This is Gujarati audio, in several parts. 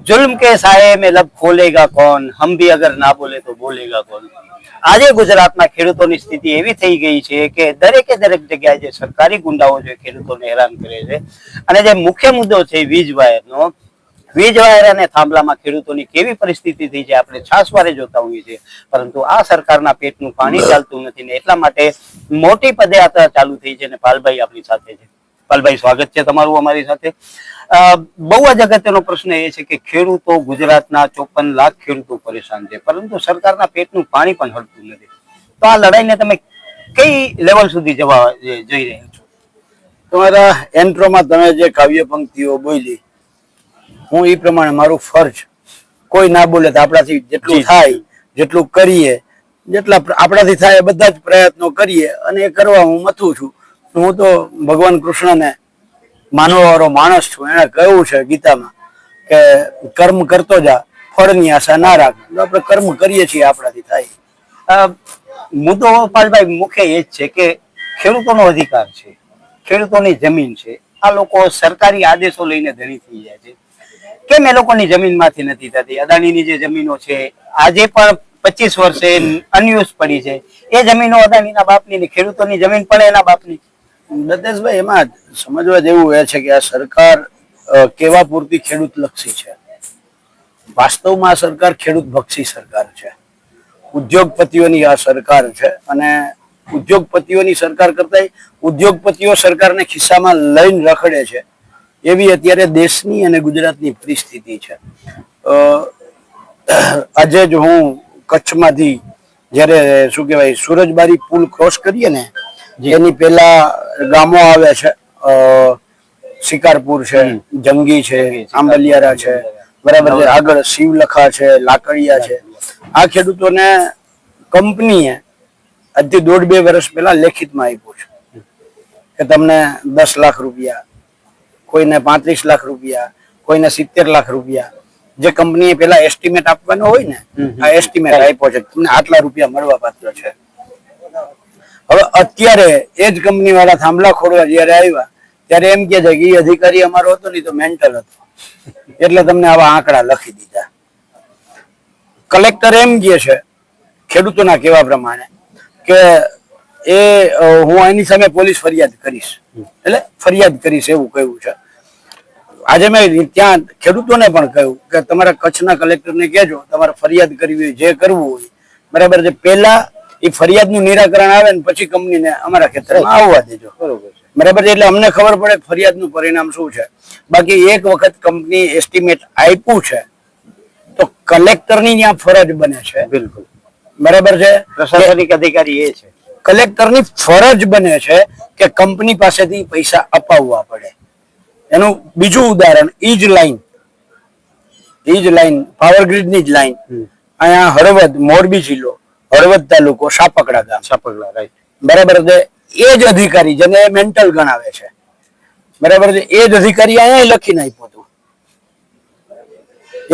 जुल्म के साये में लब खोलेगा कौन, हम भी अगर ना बोले तो बोलेगा कौन। આજે ગુજરાતના ખેડૂતોની સ્થિતિ એવી થઈ ગઈ છે કે દરેકે દરેક જગ્યાએ જે સરકારી ગુંડાઓ જે ખેડૂતોને હેરાન કરે છે, અને જે મુખ્ય મુદ્દો છે વીજ વાયરનો, વીજ વાયર અને થાંભલામાં ખેડૂતોની કેવી પરિસ્થિતિ થઈ છે આપણે છાસવારે જોતા હોઈએ છીએ, પરંતુ આ સરકારના પેટનું પાણી ચાલતું નથી ને એટલા માટે મોટી પદયાત્રા ચાલુ થઈ છે. અને પાલભાઈ આપણી સાથે છે. પાલભાઈ, સ્વાગત છે તમારું અમારી સાથે. બહુ જ અગત્યનો પ્રશ્ન એ છે કે ખેડૂતો, ગુજરાતના 54 લાખ ખેડૂતો પરેશાન છે, પરંતુ સરકારના પેટનું પાણી પણ હળતું નથી. તો આ લડાઈને તમે કઈ લેવલ સુધી જવા જઈ રહ્યા છો? તમારા એન્ટ્રોમાં તમે જે કાવ્ય પંક્તિઓ બોલી, હું એ પ્રમાણે મારું ફરજ, કોઈ ના બોલે તો આપણાથી જેટલું થાય, જેટલું કરીએ, જેટલા આપણાથી થાય બધા જ પ્રયત્નો કરીએ, અને એ કરવા હું મથું છું. હું તો ભગવાન કૃષ્ણને માનવાવાળો માણસ છું. એને કહ્યું છે ગીતામાં કે કર્મ કરતો જા, ફળની આશા ના રાખ. આપણે કર્મ કરીએ છીએ આપણાથી થાય. મુદ્દો પાલભાઈ મુખ્ય એ જ છે કે ખેડૂતોનો અધિકાર છે, ખેડૂતોની જમીન છે. આ લોકો સરકારી આદેશો લઈને ધણી થઈ જાય છે. કેમ એ લોકોની જમીનમાંથી નથી થતી? અદાણીની જે જમીનો છે આજે પણ 25 વર્ષે અનયુઝ પડી છે. એ જમીનો અદાણીના બાપની ને ખેડૂતોની જમીન પણ એના બાપની. દત્તેશભાઈ, એમાં સમજવા જેવું એ છે કે આ સરકાર કેવા પૂરતી ખેડૂત લક્ષી છે. વાસ્તવમાં આ સરકાર ખેડૂત ભક્ષી સરકાર છે. ઉદ્યોગપતિઓની આ સરકાર છે, અને ઉદ્યોગપતિઓની સરકાર કરતા ઉદ્યોગપતિઓ સરકારને ખિસ્સામાં લઈને રખડે છે. એવી અત્યારે દેશની અને ગુજરાતની પરિસ્થિતિ છે. આજે જ હું કચ્છમાંથી જયારે શું કહેવાય સુરજબારી પુલ ક્રોસ કરીએ ને, એની પેલા ગામો આવે છે, શિકારપુર છે, જંગી છે, આંબલિયારા છે, બરાબર છે, આગળ શિવલખા છે, લાકડિયા છે. આ ખેડૂતોને કંપનીએ આજથી 1.5-2 વર્ષ પહેલા લેખિતમાં આપ્યું છે કે તમને 10 લાખ રૂપિયા, કોઈને 35 લાખ રૂપિયા, કોઈને 70 લાખ રૂપિયા, જે કંપનીએ પેલા એસ્ટિમેટ આપવાનો હોય ને, આ એસ્ટિમેટ આપ્યો છે, તમને આટલા રૂપિયા મળવા પાત્ર છે. હવે અત્યારે એ જ કંપની વાળા થાંભલા ખોડવા જયારે આવ્યા ત્યારે એમ કે છે કે એ અધિકારી અમારો હતો નહીં તો મેન્ટલ હતો, એટલે તમને આવા આંકડા લખી દીધા. કલેક્ટર એમ કહે છે ખેડૂતોના કહેવા પ્રમાણે કે હું એની સામે પોલીસ ફરિયાદ કરીશ, એટલે ફરિયાદ કરીશ એવું કહ્યું છે. આજે મેં ત્યાં ખેડૂતોને પણ કહ્યું કે તમારા કચ્છના કલેક્ટરને કહેજો તમારે ફરિયાદ કરવી હોય, જે કરવું હોય, બરાબર છે, પહેલા એ ફરિયાદનું નિરાકરણ આવે ને પછી કંપનીને અમારા ખેતરમાં આવવા દેજો, બરાબર છે. એટલે અમને ખબર પડે ફરિયાદનું પરિણામ શું છે. બાકી એક વખત કંપની એસ્ટિમેટ આપ્યું છે તો કલેક્ટરની ત્યાં ફરજ બને છે, બિલકુલ બરાબર છે, પ્રશાસનિક અધિકારી એ છે, કલેક્ટરની ફરજ બને છે કે કંપની પાસેથી પૈસા અપાવવા પડે. એનું બીજું ઉદાહરણ ઈ જ લાઈન પાવર ગ્રીડની જ લાઈન અહીંયા હળવદ, મોરબી જિલ્લો, હળવદ તાલુકો, સાપકડા ગામ, સાપકડા, રાઈટ, બરાબર છે. એ જ અધિકારી જેને મેન્ટલ ગણાવે છે, બરાબર છે, એ જ અધિકારી અહીંયા લખીને આપ્યું હતું.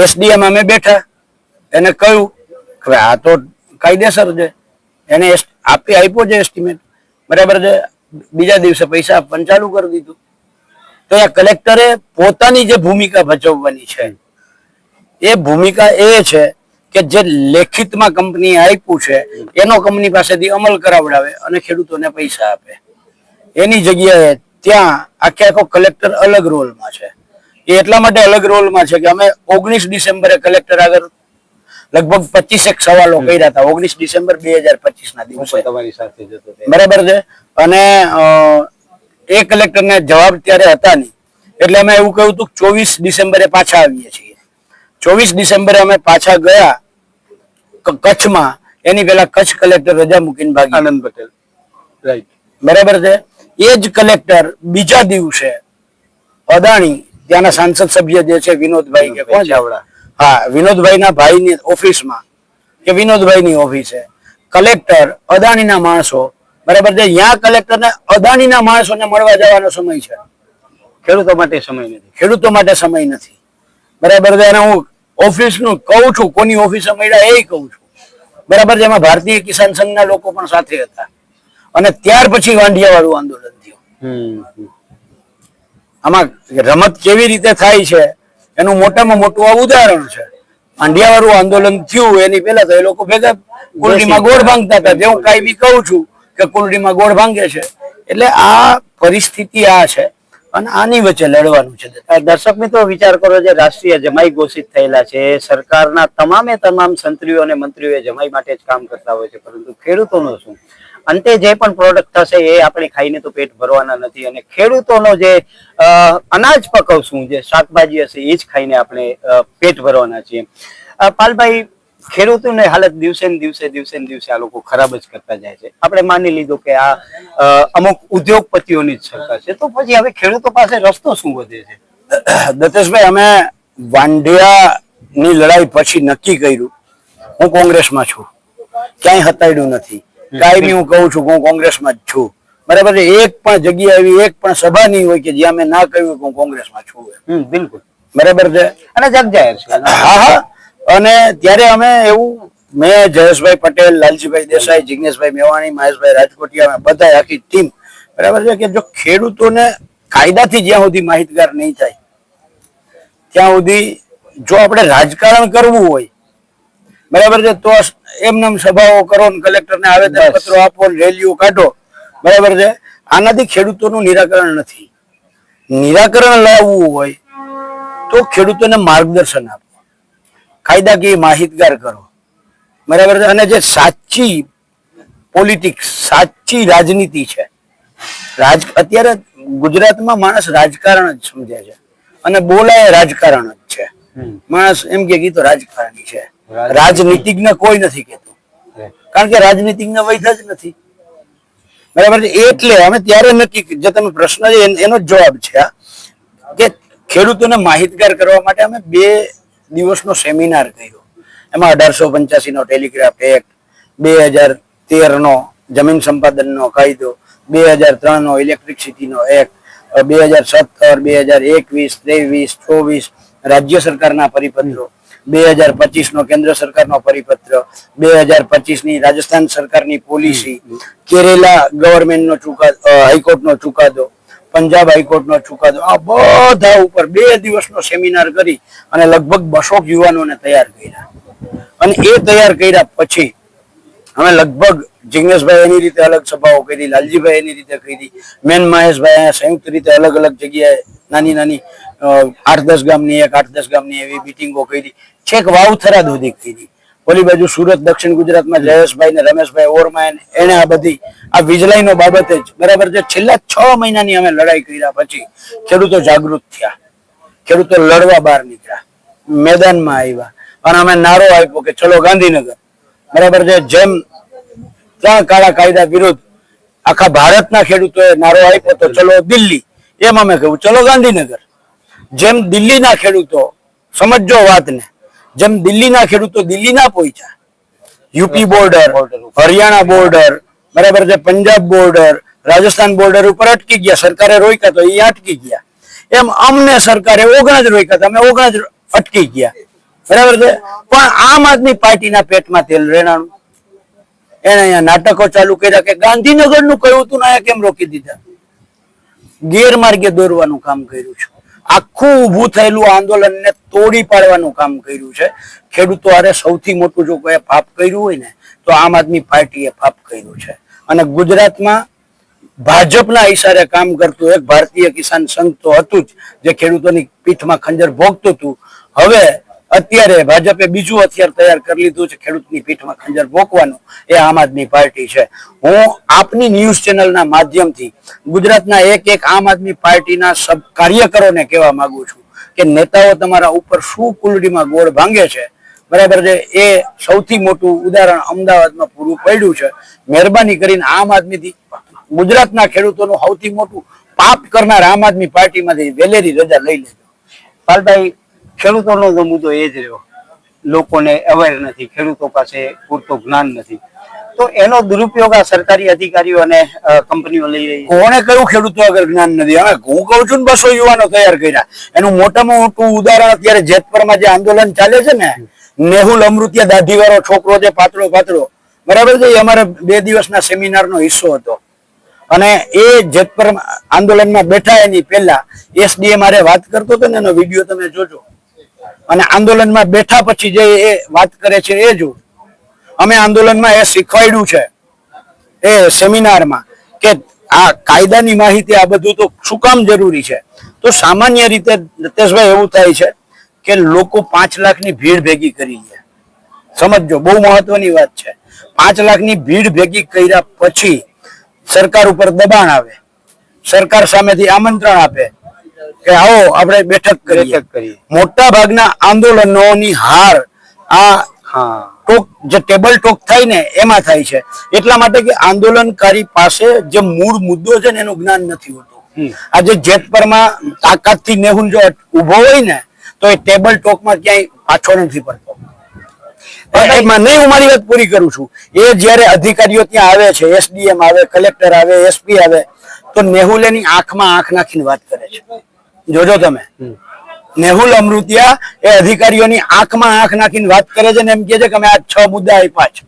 એસડીએમ અમે બેઠા, એને કહ્યું કે આ તો કાયદેસર છે, એને આપ્યો છે એસ્ટિમેટ, બરાબર છે. બીજા દિવસે પૈસા આપવાનું ચાલુ કરી દીધું. તો આ કલેક્ટરે પોતાની જે ભૂમિકા ભજવવાની છે એ ભૂમિકા એ છે કે જે લેખિતમાં કંપની આપ્યું છે એનો કંપની પાસેથી અમલ કરાવડાવે અને ખેડૂતોને પૈસા આપે. એની જગ્યાએ ત્યાં આખો કલેક્ટર અલગ રોલમાં છે. એ એટલા માટે અલગ રોલમાં છે કે અમે 19 ડિસેમ્બરે કલેક્ટર આગળ લગભગ 25 સવાલો કર્યા હતા. 19 ડિસેમ્બર 2025 ના દિવસે તમારી સાથે જતો, બરાબર છે. અને એ કલેક્ટરને જવાબ ત્યારે હતા નહીં, એટલે અમે એવું કહ્યું હતું 24 ડિસેમ્બરે પાછા આવીએ છીએ. 24 ડિસેમ્બરે અમે પાછા ગયા કચ્છમાં. એની પેલા કચ્છ કલેક્ટર રજા મૂકીને ભાગી, આનંદ પટેલ, રાઈટ, બરાબર છે. એ જ કલેક્ટર બીજા દિવસે અદાણી ત્યાંના સાંસદ સભ્ય જે છે વિનોદભાઈ કે કોણ ચાવડા, હા, વિનોદભાઈના ભાઈની ઓફિસમાં કે વિનોદભાઈની ઓફિસે કલેક્ટર અદાણીના માણસો, બરાબર છે, ત્યાં કલેક્ટરને અદાણીના માણસોને મળવા જવાનો સમય છે, ખેડૂતો માટે સમય નથી, ખેડૂતો માટે સમય નથી, બરાબર છે. અને હું ઓફિસનું કહું છું, કોની ઓફિસે મળ્યા એ કહું છું, બરાબર છે. એમાં ભારતીય કિસાન સંઘના લોકો પણ સાથે હતા, અને ત્યાર પછી વાંઢિયા વાળું આંદોલન થયું. આમાં રમત કેવી રીતે થાય છે એનું મોટામાં મોટું આ ઉદાહરણ છે. માંડિયા વાળું આંદોલન થયું એની પહેલા તો એ લોકો ભેગા કુલડીમાં ગોળ ભાંગતા હતા. હું કાયમી કહું છું કે કુલડીમાં ગોળ ભાંગે છે. એટલે આ પરિસ્થિતિ આ છે અને આની વચ્ચે લડવાનું છે. દર્શક મિત્રો વિચાર કરો, જે રાષ્ટ્રીય જમાઈ ઘોષિત થયેલા છે, સરકારના તમામે તમામ સંત્રીઓ અને મંત્રીઓ જમાઈ માટે જ કામ કરતા હોય છે, પરંતુ ખેડૂતોનો શું? અંતે જે પણ પ્રોડક્ટ થશે એ આપણે ખાઈને તો પેટ ભરવાના નથી, અને ખેડૂતોનો જે અનાજ પકવશું, જે શાકભાજી હશે એ જ ખાઈને આપણે પેટ ભરવાના છીએ. પાલભાઈ, ખેડૂતોની હાલત દિવસે ને દિવસે આ લોકો ખરાબ જ કરતા જાય છે. આપણે માની લીધું કે આ અમુક ઉદ્યોગપતિઓની જ સરકાર છે, તો પછી હવે ખેડૂતો પાસે રસ્તો શું વધે છે? દત્તેશભાઈ, અમે વાંઢિયાની લડાઈ પછી નક્કી કર્યું હું કોંગ્રેસમાં છું, ક્યાંય હતાડ્યું નથી. કાયમી હું કહું છું કે હું કોંગ્રેસમાં જ છું. બરાબર છે. એક પણ જગ્યા આવી, એક પણ સભા નહીં હોય કે જ્યાં મેં ના કહ્યું કે હું કોંગ્રેસમાં છું. બિલકુલ બરાબર છે. અને જગજાહેર છે. હા. અને ત્યારે અમે એવું, મેં જયેશભાઈ પટેલ, લાલજીભાઈ દેસાઈ, જિગ્નેશભાઈ મેવાણી, મહેશભાઈ રાજકોટિયા, બધા આખી ટીમ, બરાબર છે, કે જો ખેડૂતોને કાયદાથી જ્યાં સુધી માહિતગાર નહીં થાય ત્યાં સુધી જો આપણે રાજકારણ કરવું હોય, બરાબર છે, તો એમનેમ સભાઓ કરો ને કલેક્ટરને આવેદન પત્રો આપો ને રેલીઓ કાઢો, બરાબર છે. આનાથી ખેડૂતોનું નિરાકરણ નથી. નિરાકરણ લાવવું હોય તો ખેડૂતોને માર્ગદર્શન આપો, કાયદાકીય માહિતગાર કરો, બરાબર છે. અને જે સાચી પોલિટિક્સ, સાચી રાજનીતિ છે, અત્યારે ગુજરાતમાં માણસ રાજકારણ જ સમજે છે અને બોલાય રાજકારણ જ છે. માણસ એમ કે તો રાજકારણી છે, રાજનીતિજ્ઞ કોઈ નથી કહેતું, કારણ કે રાજનીતિજ્ઞ વૈધ જ નથી. બરાબર છે. એટલે અમે ત્યારે નક્કી, જે તમે પ્રશ્ન છે એનો જ જવાબ છે કે ખેડૂતોને માહિતગાર કરવા માટે અમે 2 દિવસનો સેમિનાર કર્યો. એમાં 1885 નો ટેલિગ્રાફ એક્ટ, 2013 નો જમીન સંપાદનનો કાયદો, 2003 નો ઇલેક્ટ્રિસિટીનો એક્ટ, 2017, 2021, 23, 24 રાજ્ય સરકારના પરિપત્રો, 2025 નો કેન્દ્ર સરકારનો પરિપત્ર, 2025 ની રાજસ્થાન સરકારની પોલિસી, કેરેલા ગવર્મેન્ટનો ચુકાદો, હાઈકોર્ટનો ચુકાદો, પંજાબ હાઈકોર્ટનો ચુકાદો, આ બધા ઉપર 2 દિવસનો સેમિનાર કરી અને લગભગ 200 યુવાનોને તૈયાર કર્યા. અને એ તૈયાર કર્યા પછી અમે લગભગ જિગ્નેશભાઈ એની રીતે અલગ સભાઓ કરી, લાલજીભાઈ એની રીતે કરી, મેન મહેશભાઈ સંયુક્ત રીતે અલગ અલગ જગ્યાએ નાની નાની 8-10 ગામની 8-10 ગામની એવી મિટિંગો કરી, છેક વાવથરા સુધી કરી. ઓલી બાજુ સુરત, દક્ષિણ ગુજરાતમાં જયેશભાઈ ને રમેશભાઈ ઓરમા, એને આ બધી આ વીજળાઈનો બાબતે જ, બરાબર છે, છેલ્લા 6 મહિનાની અમે લડાઈ કર્યા પછી ખેડૂતો જાગૃત થયા, ખેડૂતો લડવા બહાર નીકળ્યા, મેદાનમાં આવ્યા અને અમે નારો આપ્યો કે ચલો ગાંધીનગર. બરાબર છે. જેમ 3 કાળા કાયદા વિરુદ્ધ આખા ભારતના ખેડૂતોએ નારો આપ્યો તો ચલો દિલ્હી, એમ અમે કહ્યું ચલો ગાંધીનગર. જેમ દિલ્હીના ખેડૂતો, સમજો વાતને, જેમ દિલ્હીના ખેડૂતો દિલ્હી ના પહોંચ્યા, યુપી બોર્ડર, હરિયાણા બોર્ડર, બરાબર છે, પંજાબ બોર્ડર, રાજસ્થાન બોર્ડર ઉપર અટકી ગયા, સરકારે રોક્યા તો એ અટકી ગયા, એમ અમને સરકારે 19 રોક્યા, અમે 19 અટકી ગયા, બરાબર છે. પણ આમ આદમી પાર્ટીના પેટમાં તેલ રેડાણું. એને અહીંયા નાટકો ચાલુ કર્યા કે ગાંધીનગર નું કહ્યું હતું ને કેમ રોકી દીધા. ગેરમાર્ગે દોરવાનું કામ કર્યું છે. આખું ઊભું થયેલું આંદોલનને તોડી પાડવાનું કામ કર્યું છે. ખેડૂતો આરે સૌથી મોટું જો કોઈ પાપ કર્યું હોય ને તો આમ આદમી પાર્ટીએ પાપ કર્યું છે. અને ગુજરાતમાં ભાજપના ઈશારે કામ કરતું એક ભારતીય કિસાન સંઘ તો હતું જ, જે ખેડૂતોની પીઠમાં ખંજર ભોગતું હતું. હવે અત્યારે ભાજપે બીજું હથિયાર તૈયાર કરી લીધું છે ખેડૂતની પીઠમાં ખંજર ભોગવાનું, એ આમ આદમી પાર્ટી છે. હું આપની ન્યૂઝ ચેનલના માધ્યમથી ગુજરાતના એક આમ આદમી પાર્ટીના સબ કાર્યકરોને કહેવા માંગુ છું કે નેતાઓ તમારા ઉપર શું કુલડીમાં ગોળ ભાંગે છે, બરાબર છે, એ સૌથી મોટું ઉદાહરણ અમદાવાદમાં પૂરું પડ્યું છે. મહેરબાની કરીને આમ આદમીથી ગુજરાતના ખેડૂતોનું સૌથી મોટું પાપ કરનાર આમ આદમી પાર્ટીમાંથી વેલેરી રજા લઈ લેજો. પાલભાઈ, ખેડૂતોનો મુદ્દો એ જ રહ્યો, લોકોને અવેર નથી, ખેડૂતો પાસે પૂરતું જ્ઞાન નથી, તો એનો દુરુપયોગ આ સરકારી અધિકારીઓ અને કંપનીઓ લઈ રહી છે. કોણે કહ્યું ખેડૂતો આગળ જ્ઞાન નથી? હવે હું કહું છું ને 200 યુવાનો તૈયાર કર્યા. એનું મોટામાં મોટું ઉદાહરણ અત્યારે જેતપુરમાં જે આંદોલન ચાલે છે ને, નેહુલ અમૃતિયા દાઢીવાળો છોકરો જે પાતળો, બરાબર છે, એ અમારે 2 દિવસના સેમિનારનો હિસ્સો હતો. અને એ જેતપુર આંદોલનમાં બેઠા એની પહેલા એસડીએમ આરે વાત કરતો હતો ને, એનો વિડીયો તમે જોજો. અને આંદોલનમાં બેઠા પછી જે એ વાત કરે છે એ જો અમે આંદોલનમાં એ શીખવાડ્યું છે એ સેમિનારમાં કે આ કાયદાની માહિતી આ બધું તો શું કામ જરૂરી છે. તો સામાન્ય રીતે દત્તેશભાઈ એવું થાય છે કે લોકો 5 લાખની ભીડ ભેગી કરી લે. સમજો, બહુ મહત્વની વાત છે. 5 લાખની ભીડ ભેગી કર્યા પછી સરકાર ઉપર દબાણ આવે, સરકાર સામેથી આમંત્રણ આપે કે આવો આપણે બેઠક કરીએ. મોટા ભાગના આંદોલનોની હાર આ ટોક જે ટેબલ ટોક થાય ને એમાં થાય છે. એટલા માટે કે આંદોલનકારી પાસે જે મૂળ મુદ્દો છે ને એનું જ્ઞાન નથી હોતું. આજે જેતપરમાં તાકાતથી નેહુલ જો ઉભો હોય ને તો એ ટેબલ ટોકમાં ક્યાંય પાછો નથી પડતો. એમાં નહીં, હું મારી વાત પૂરી કરું છું. એ જયારે અધિકારીઓ ત્યાં આવે છે, એસડીએમ આવે, કલેક્ટર આવે, એસપી આવે, તો નેહુલ એની આંખમાં આંખ નાખીને વાત કરે છે. જોજો તમે, નેહુલ અમૃતિયા એ અધિકારીઓની આંખમાં આંખ નાખીને વાત કરે છે ને એમ કહે છે કે અમે આ 6 મુદ્દા આપ્યા છે.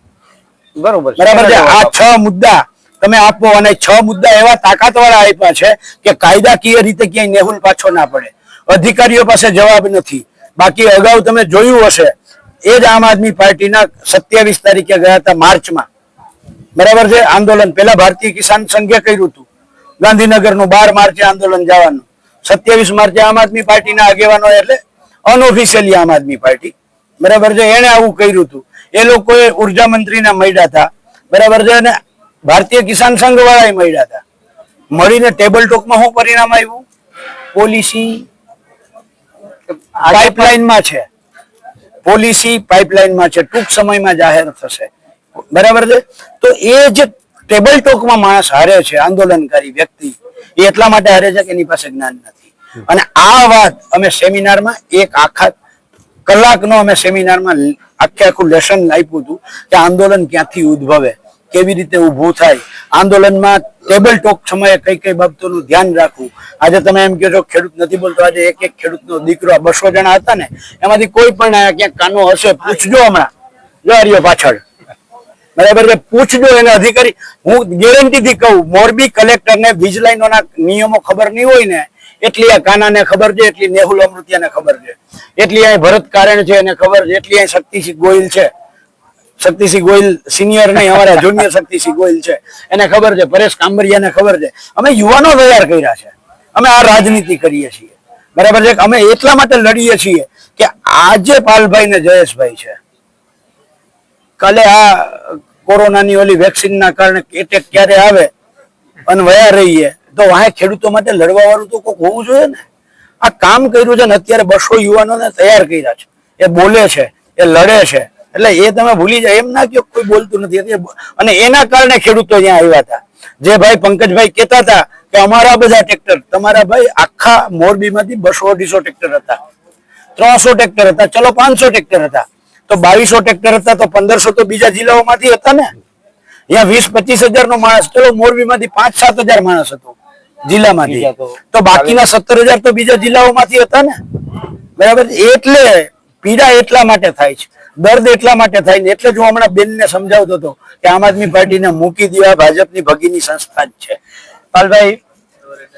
બરાબર છે. આ 6 મુદ્દા તમે આપો અને 6 મુદ્દા એવા તાકાતવાળા આપ્યા છે કે કાયદાકીય રીતે ક્યાંય નેહુલ પાછો ના પડે. અધિકારીઓ પાસે જવાબ નથી. બાકી અગાઉ તમે જોયું હશે, એ જ આમ આદમી પાર્ટીના 27 તારીખે ગયા હતા માર્ચમાં, બરાબર છે, આંદોલન. પેલા ભારતીય કિસાન સંઘે કર્યું હતું ગાંધીનગરનું 12 માર્ચે આંદોલન જવાનું. 27 માર્ચે આમ આદમી પાર્ટીના આગેવાનો એટલે અનઓફિશિયલી આમ આદમી પાર્ટી, બરાબર છે, એને આવું કર્યું હતું. એ લોકોએ ઉર્જા મંત્રીના મળ્યા હતા, બરાબર છે, અને ભારતીય કિસાન સંઘ વાળા મળ્યા હતા. મળીને ટેબલ ટોકમાં શું પરિણામ આવ્યું? પોલિસી પાઇપલાઇનમાં છે, પોલિસી પાઇપલાઇનમાં છે, ટૂંક સમયમાં જાહેર થશે. બરાબર છે. તો એ જે ટેબલ ટોકમાં માણસ હારે છે, આંદોલનકારી વ્યક્તિ, એ એટલા માટે હારે છે કે એની પાસે જ્ઞાન નથી. અને આ વાત અમે સેમિનારમાં એક આખા કલાકનો અમે સેમિનારમાં આખું લેસન આપ્યું હતું કે આંદોલન ક્યાંથી ઉદ્ભવે, કેવી રીતે ઊભું થાય, આંદોલનમાં ટેબલ ટોક સમયે કઈ કઈ બાબતોનું ધ્યાન રાખવું. આજે તમે એમ કહો છો ખેડૂત નથી બોલતો, આજે એક એક ખેડૂતનો દીકરો 200 જણા હતા ને એમાંથી કોઈ પણ ક્યાંક કાનો હશે, પૂછજો. હમણાં જો આર્યો પાછળ, બરાબર છે, પૂછજો એને અધિકારી. હું ગેરંટીથી કહું, મોરબી કલેક્ટરને વીજ લાઈનોના નિયમો ખબર નહીં હોય ને એટલી આ કાનાને ખબર છે, એટલી નેહુલ અમૃતિયાને ખબર છે, એટલી અહીં ભરત કારણ છે એને ખબર છે, એટલી અહીં શક્તિસિંહ ગોહિલ છે, શક્તિસિંહ ગોહિલ સિનિયર નહીં, અમારા જુનિયર શક્તિસિંહ ગોહિલ છે, એને ખબર છે, પરેશ કાંબરિયાને ખબર છે. અમે યુવાનો તૈયાર કર્યા છે, અમે આ રાજનીતિ કરીએ છીએ, બરાબર છે. અમે એટલા માટે લડીએ છીએ કે આજે પાલભાઈ ને જયેશભાઈ છે, કાલે આ કોરોનાની ઓલી વેક્સિનના કારણે એટેક ક્યારે આવે અને વયા રહીએ, તો વાહે ખેડૂતો માટે લડવા વાળું તો કોઈક હોવું જોઈએ ને. આ કામ કર્યું છે ને અત્યારે 200 યુવાનોને તૈયાર કર્યા છે, એ બોલે છે, એ લડે છે. એટલે એ તમે ભૂલી જાય એમ ના કે કોઈ બોલતું નથી. અને એના કારણે ખેડૂતો ત્યાં આવ્યા હતા. જે ભાઈ પંકજભાઈ કહેતા હતા કે અમારા બધા ટ્રેક્ટર, તમારા ભાઈ આખા મોરબીમાંથી 200-250 ટ્રેક્ટર હતા, 300 ટ્રેક્ટર હતા, ચલો 500 ટ્રેક્ટર હતા, તો 2200 ટ્રેક્ટર હતા, તો 1500 તો બીજા જિલ્લાઓમાંથી હતા ને. અહીંયા 20-25 હજાર નો માણસ, ચલો મોરબીમાંથી 5-7 હજાર માણસ હતો જિલ્લામાંથી, તો બાકીના 17 હજાર તો બીજા જિલ્લાઓમાંથી હતા ને, બરાબર. એટલે પીડા એટલા માટે થાય છે, દર્દ એટલા માટે થાય ને. એટલે જ હું હમણાં બેનને સમજાવતો હતો કે આમ આદમી પાર્ટીને મૂકી દેવા ભાજપની ભગીની સંસ્થા જ છે. પાલભાઈ,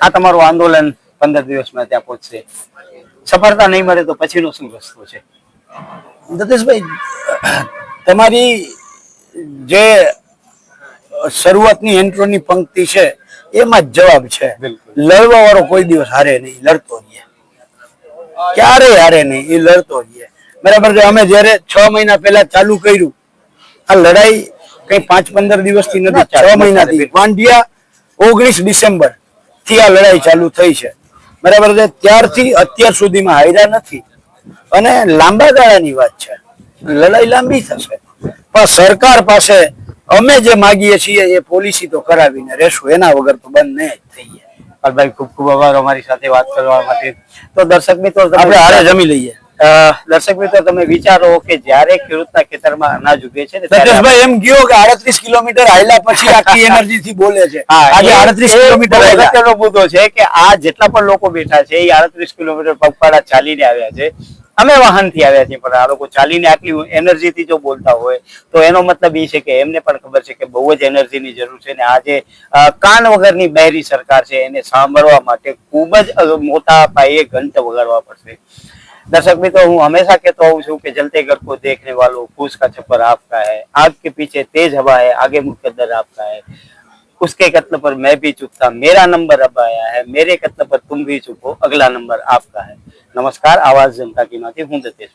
આ તમારું આંદોલન 15 દિવસમાં ત્યાં પહોંચશે, સફળતા નહીં મળે તો પછીનો શું રસ્તો છે? દત્તેશભાઈ, તમારી જે શરૂઆતની એન્ટ્રોની પંક્તિ છે એમાં જ જવાબ છે. લડવા વાળો કોઈ દિવસ હારે નહીં, લડતો રહીએ, ક્યારેય હારે નહીં, એ લડતો રહીએ, બરાબર છે. અમે જયારે 6 મહિના પહેલા ચાલુ કર્યું, આ લડાઈ કઈ 5-15 દિવસથી નથી, 6 મહિનાથી. વાંઢિયા 19 ડિસેમ્બર થી આ લડાઈ ચાલુ થઈ છે, બરાબર છે. ત્યારથી અત્યાર સુધીમાં હાર્યા નથી. અને લાંબા ગાળાની વાત છે, લડાઈ લાંબી થશે, પણ સરકાર પાસે અમે જે માગીએ છીએ એ પોલિસી તો કરાવીને રહેશું, એના વગર તો બંધ નહીં થઈએ. પાલભાઈ, ખૂબ ખૂબ આભાર અમારી સાથે વાત કરવા માટે. તો દર્શક મિત્રો, આપણે હારે જમી લઈએ. દર્શક મિત્રો, તમે વિચારો કે જ્યારે ખેડૂતના ખેતરમાં અનાજ ઉગે છે ને, સતીશભાઈ એમ કયો કે 38 કિલોમીટર હાલ્યા પછી આટલી એનર્જી થી બોલે છે. આજે 38 કિલોમીટર અગત્યનો મુદ્દો છે કે આ જેટલા પણ લોકો બેઠા છે એ 38 કિલોમીટર પગપાળા ચાલીને આવ્યા છે. અમે વાહનથી આવ્યા છીએ, પણ આ લોકો ચાલીને આટલી એનર્જીથી જો બોલતા હોય તો એનો મતલબ એ છે કે એમને પણ ખબર છે કે બહુ જ એનર્જીની જરૂર છે, ને આજે કાન વગરની બહેરી સરકાર છે એને સાંભળવા માટે ખૂબ જ મોટા પાયે ઘંટ વગાડવા પડશે. दर्शक मित्रों, હું हमेशा कहता हूँ છું કે जलते घर को देखने वालों फूस का छप्पर आपका है, आग के पीछे तेज हवा है, आगे मुड़कर दर आपका है, उसके कत्ल पर मैं भी चुप था, मेरा नंबर अब आया है, मेरे कत्ल पर तुम भी चुप हो, अगला नंबर आपका है. नमस्कार, आवाज जनता की માંથી હું દતેશ.